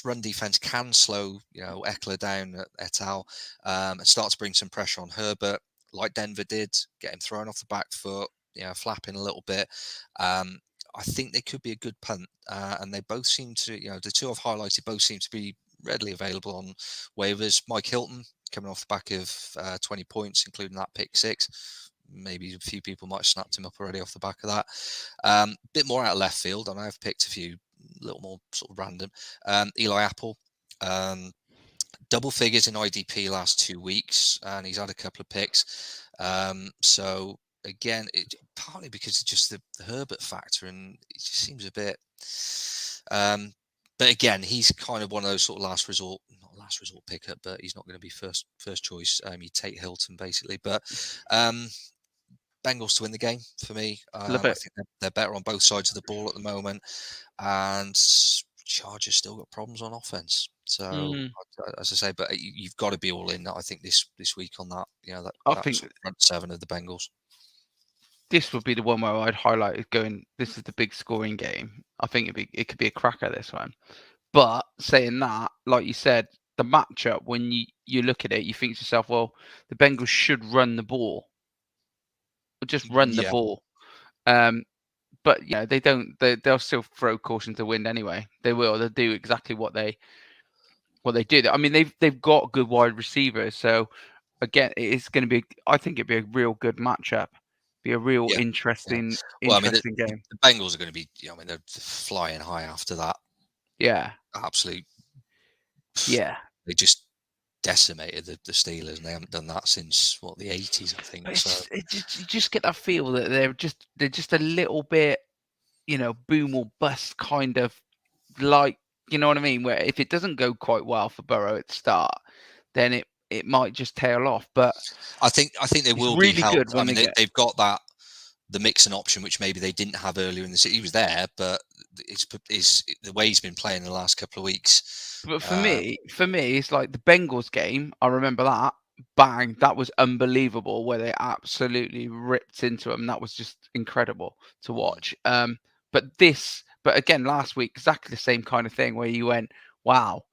run defense can slow, Eckler down et al. And start to bring some pressure on Herbert, like Denver did, get him thrown off the back foot, flapping a little bit. I think they could be a good punt, and they both seem to, the 2 I've highlighted both seem to be readily available on waivers. Mike Hilton coming off the back of 20 points, including that pick 6. Maybe a few people might have snapped him up already off the back of that. Bit more out of left field, and I've picked a few a little more sort of random. Eli Apple, double figures in IDP last 2 weeks, and he's had a couple of picks. So again, partly because it's just the Herbert factor, and it just seems a bit. But again, he's kind of one of those sort of last resort pickup, but he's not going to be first choice. You take Hilton basically, but. Bengals to win the game for me. I think they're better on both sides of the ball at the moment, and Chargers still got problems on offense. So as I say, but you've got to be all in. I think this week on that. I think sort of front 7 of the Bengals. This would be the one where I'd highlight it going. This is the big scoring game. I think it could be a cracker, this one. But saying that, like you said, the matchup, when you look at it, you think to yourself, well, the Bengals should run the ball. Just run the ball. But they don't. They'll still throw caution to the wind anyway. They will. They'll do exactly what they do. I mean, they've got good wide receivers. So again, it's going to be. I think it'd be a real good matchup. Be a real interesting game. The Bengals are going to be. They're flying high after that. Yeah. Absolute. Yeah. They just decimated the Steelers, and they haven't done that since the 80s, I think. You just get that feel that they're just a little bit, boom or bust kind of, like, you know what I mean, where if it doesn't go quite well for Burrow at the start, then it might just tail off. But I think they will really be helped. good when they've got the Mixon option, which maybe they didn't have earlier in the season. He was there, but it's the way he's been playing the last couple of weeks. But for me, it's like the Bengals game. I remember that. Bang, that was unbelievable, where they absolutely ripped into them. That was just incredible to watch. But again, last week, exactly the same kind of thing, where you went, wow,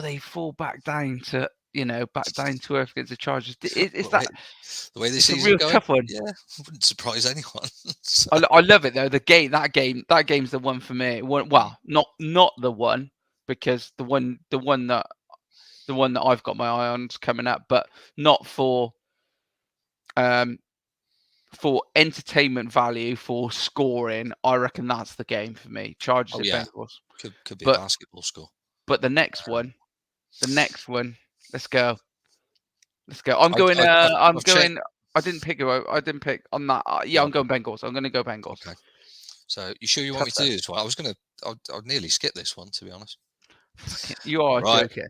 they fall back down to, back down to earth against the Chargers. It's the way this it's a season's real going, tough one. yeah, wouldn't surprise anyone. So, I love it though. That game's the one for me. Well, not the one, because the one that I've got my eye on's coming up, but not um for entertainment value, for scoring. I reckon that's the game for me. Chargers oh at yeah, Bengals. could be a But basketball score. the next Um, one, let's go. Let's go. I'm I've, going. I've, I've, I'm I've checked. going. I didn't pick it. I didn't pick on that. Yeah, Yeah, I'm going Bengals. I'm going to go Bengals. okay. So you sure you want me Tough to though. do this one? I'd nearly skip this one, to be honest. You are Right, joking.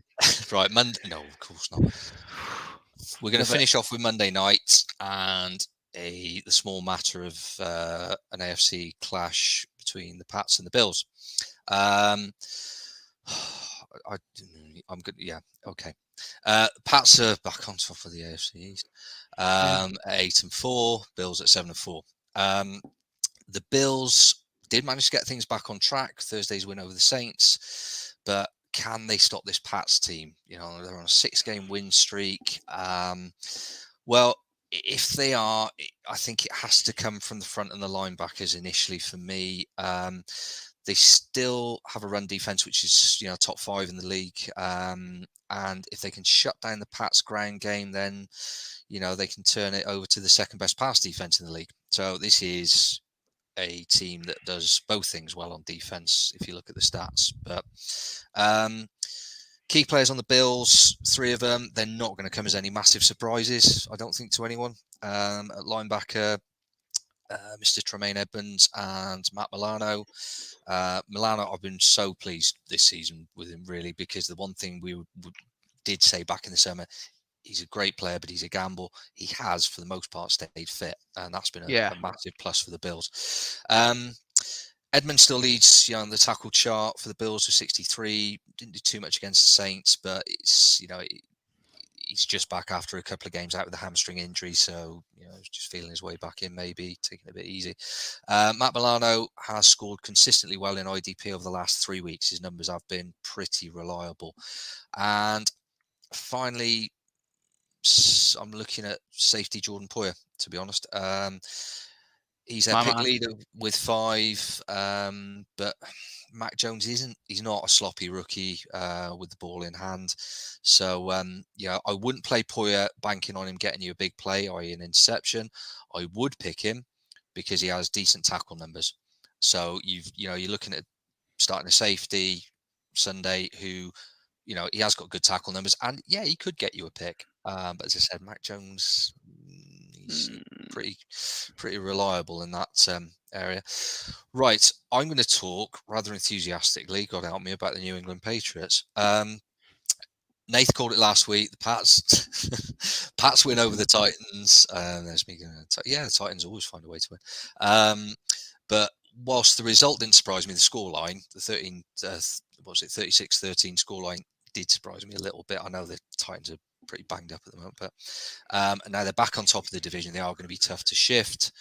right. Monday? No, of course not. We're going to Love it. finish off with Monday night and the small matter of an AFC clash between the Pats and the Bills. I'm good. Yeah, okay. Pats are back on top of the AFC East. Yeah. At 8-4, Bills at 7-4. The Bills did manage to get things back on track. Thursday's win over the Saints, but can they stop this Pats team? They're on a 6-game win streak. Well, if they are, I think it has to come from the front and the linebackers initially for me. They still have a run defense, which is top 5 in the league. And if they can shut down the Pats ground game, then they can turn it over to the second best pass defense in the league. So this is a team that does both things well on defense, if you look at the stats. But key players on the Bills, 3 of them, they're not going to come as any massive surprises, I don't think, to anyone. At linebacker, Mr. Tremaine Edmonds and Matt Milano. Milano, I've been so pleased this season with him, really, because the one thing we did say back in the summer, he's a great player, but he's a gamble. He has, for the most part, stayed fit, and that's been a massive plus for the Bills. Edmonds still leads on the tackle chart for the Bills with 63. Didn't do too much against the Saints, but it's he's just back after a couple of games out with a hamstring injury, so just feeling his way back in, maybe taking it a bit easy. Matt Milano has scored consistently well in IDP over the last 3 weeks. His numbers have been pretty reliable. And finally, I'm looking at safety Jordan Poyer, to be honest. He's their pick leader with 5, but Mac Jones he's not a sloppy rookie with the ball in hand. So, I wouldn't play Poyer banking on him getting you a big play, i.e. an interception. I would pick him because he has decent tackle numbers. So you're looking at starting a safety Sunday who, he has got good tackle numbers, and yeah, he could get you a pick. But as I said, Mac Jones, he's pretty reliable in that area. Right, I'm going to talk rather enthusiastically, God help me, about the New England Patriots. Nath called it last week. The Pats win over the Titans. There's me going, the Titans always find a way to win. But whilst the result didn't surprise me, the scoreline, the 36-13 scoreline did surprise me a little bit. I know the Titans are pretty banged up at the moment, but and now they're back on top of the division. They are going to be tough to shift.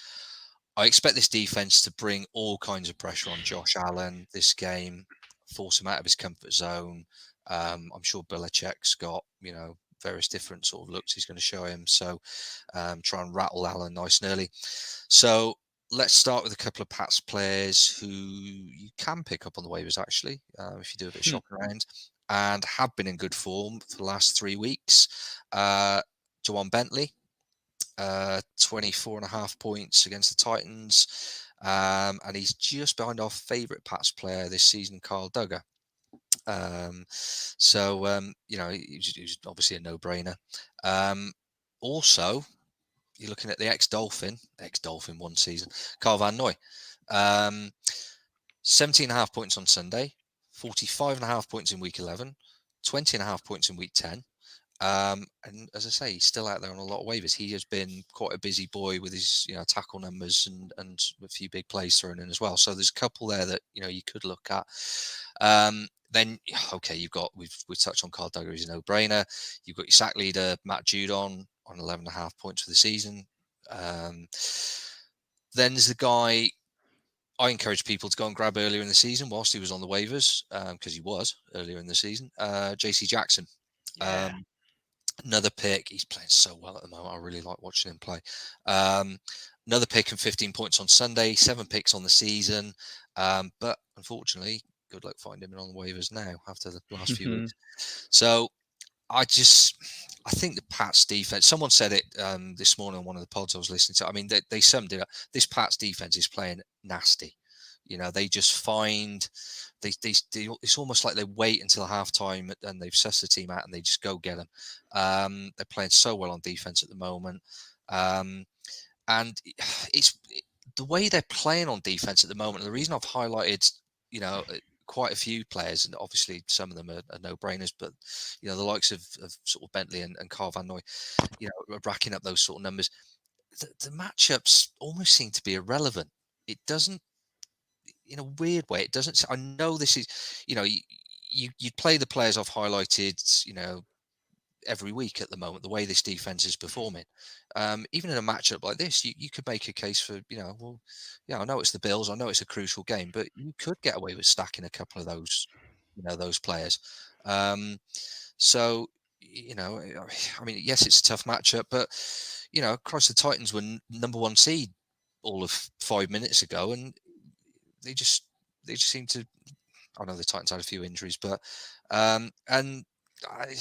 I expect this defense to bring all kinds of pressure on Josh Allen this game, force him out of his comfort zone. I'm sure Belichick's got various different sort of looks he's going to show him, so try and rattle Allen nice and early. So let's start with a couple of Pats players who you can pick up on the waivers, actually, if you do a bit of shopping around, and have been in good form for the last 3 weeks. Jawan Bentley, 24.5 points against the Titans, and he's just behind our favourite Pats player this season, Kyle Duggar. He's obviously a no-brainer. Also, you're looking at the ex-Dolphin one season, Carl Van Noy. 17.5 points on Sunday, 45.5 points in week 11, 20.5 points in week 10. And as I say, he's still out there on a lot of waivers. He has been quite a busy boy with his tackle numbers and a few big plays thrown in as well. So there's a couple there that you could look at. Then we've touched on Carl Duggar, he's a no-brainer. You've got your sack leader Matt Judon on 11.5 points for the season. Then there's the guy I encourage people to go and grab earlier in the season whilst he was on the waivers, because he was earlier in the season. JC Jackson. Yeah. Another pick. He's playing so well at the moment. I really like watching him play. Um, Another pick and 15 points on Sunday. 7 picks on the season. But unfortunately, good luck finding him on the waivers now after the last few weeks. So I think the Pats defense, someone said it this morning on one of the pods I was listening to. I mean, they summed it up. This Pats defense is playing nasty. They just find it's almost like they wait until halftime and they've sussed the team out and they just go get them. They're playing so well on defense at the moment. And it's the way they're playing on defense at the moment. The reason I've highlighted, quite a few players, and obviously some of them are no-brainers, but the likes of sort of Bentley and Carl Van Noy, are racking up those sort of numbers. The matchups almost seem to be irrelevant. It doesn't, in a weird way, it doesn't. I know this is, you play the players I've highlighted, every week at the moment, the way this defense is performing. Even in a matchup like this, you could make a case for, I know it's the Bills, I know it's a crucial game, but you could get away with stacking a couple of those, those players. So, I mean, yes, it's a tough matchup, but, Christ, the Titans were number 1 seed all of 5 minutes ago, and they just seem to. I know the Titans had a few injuries, but and I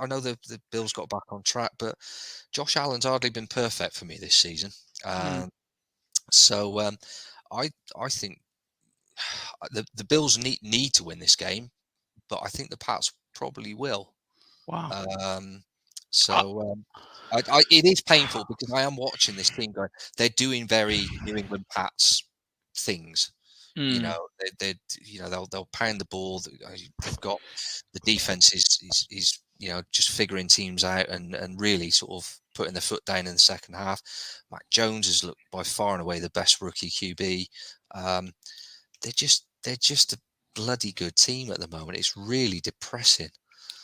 know the Bills got back on track, but Josh Allen's hardly been perfect for me this season. So I think the Bills need to win this game, but I think the Pats probably will. Wow. It is painful because I am watching this team going. They're doing very New England Pats things. They'll pound the ball. They've got the defense is just figuring teams out and really sort of putting their foot down in the second half. Mac Jones has looked by far and away the best rookie QB. They're just a bloody good team at the moment. It's really depressing.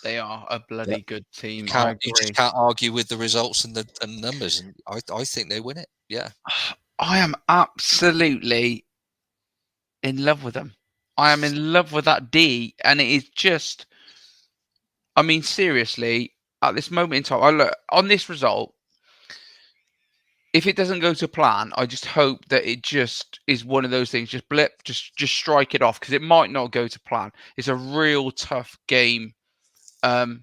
They are a bloody good team. You just can't argue with the results and the numbers, and I think they win it. Yeah, I am absolutely in love with them. I am in love with that D, and it is just. I mean, seriously, at this moment in time, I look on this result. If it doesn't go to plan, I just hope that it just is one of those things. Just blip, just strike it off, because it might not go to plan. It's a real tough game. I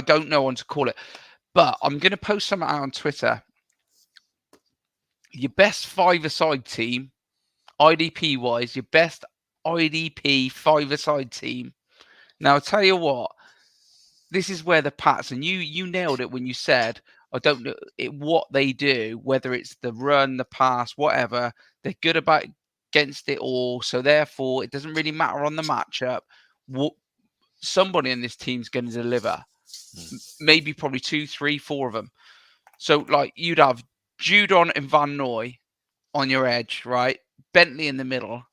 don't know what to call it, but I'm going to post something out on Twitter. Your best five-a-side team, IDP wise, your best IDP five-a-side team. Now, I'll tell you what. This is where the Pats, and you nailed it when you said, I don't know what they do, whether it's the run, the pass, whatever. They're good about against it all. So therefore, it doesn't really matter on the matchup. Somebody in this team's going to deliver. Maybe probably 2, 3, 4 of them. So like you'd have Judon and Van Noy on your edge, right? Bentley in the middle,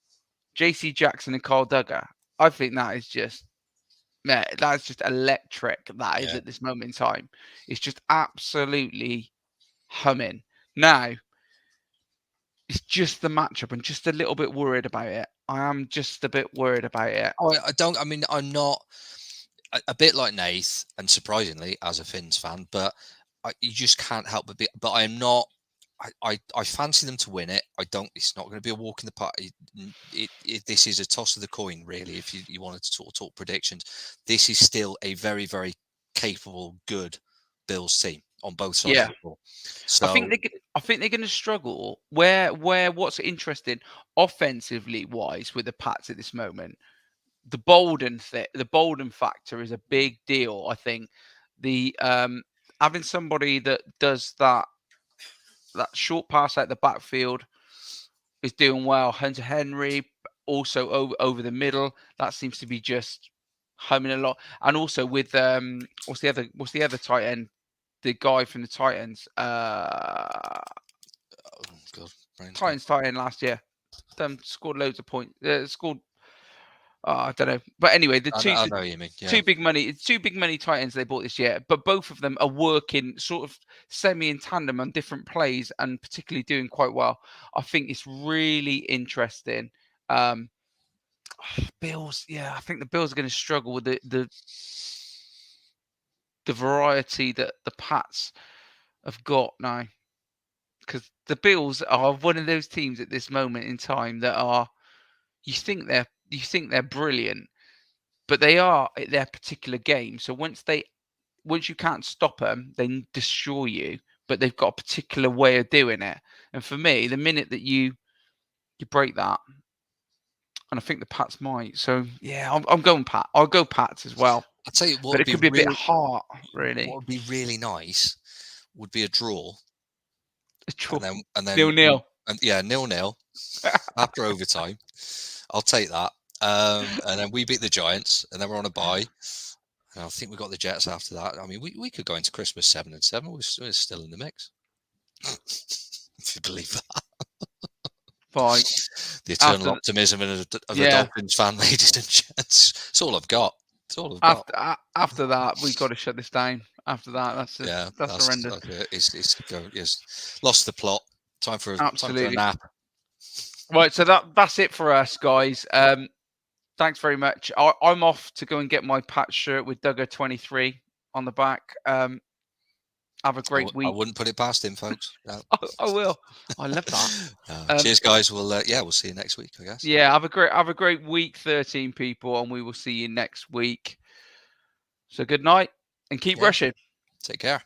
JC Jackson and Carl Duggar. I think that is just. Yeah, that's just electric. That is at this moment in time. It's just absolutely humming. Now, it's just the matchup. I'm just a little bit worried about it. I am just a bit worried about it. I mean, I'm not a bit like Nath, and surprisingly, as a Finns fan, but you just can't help but be. But I am not. I fancy them to win it. I don't. It's not going to be a walk in the park. This is a toss of the coin, really. If you wanted to sort of talk predictions, this is still a very, very capable, good Bills team on both sides of the ball. So I think they're going to struggle. Where what's interesting offensively wise with the Pats at this moment, the Bolden factor is a big deal. I think the having somebody that does that short pass out the backfield is doing well. Hunter Henry also over the middle. That seems to be just humming a lot. And also with what's the other tight end? The guy from the Titans. Titans tight end last year. Scored loads of points. Scored. I don't know, but anyway, the two I know what you mean. Yeah. two big money Titans they bought this year, but both of them are working sort of semi in tandem on different plays and particularly doing quite well. I think it's really interesting. Bills, I think the Bills are going to struggle with the the variety that the Pats have got now. Because the Bills are one of those teams at this moment in time that are, you think they're brilliant, but they are at their particular game. So once you can't stop them, they destroy you. But they've got a particular way of doing it. And for me, the minute that you break that, and I think the Pats might. So yeah, I'm going Pat. I'll go Pats as well. I'll tell you what, But it could be a bit hard, really. What would be really nice would be a draw. A draw. And then 0-0. And yeah, 0-0 after overtime. I'll take that. And then we beat the Giants, and then we're on a bye. And I think we got the Jets after that. I mean, we could go into Christmas 7-7. We're still in the mix. If you believe that. Right. The eternal optimism of a Dolphins fan, ladies and gents. It's all I've got. It's all I've got. After that, we've got to shut this down. After that, that's horrendous. It's lost the plot. Time for a nap. Right, so that's it for us, guys. Thanks very much. I'm off to go and get my patch shirt with Duggar23 on the back. Have a great week. I wouldn't put it past him, folks. No. I will. I love that. Cheers, guys. We'll see you next week, I guess. Yeah, have a great week, 13 people, and we will see you next week. So good night and keep rushing. Take care.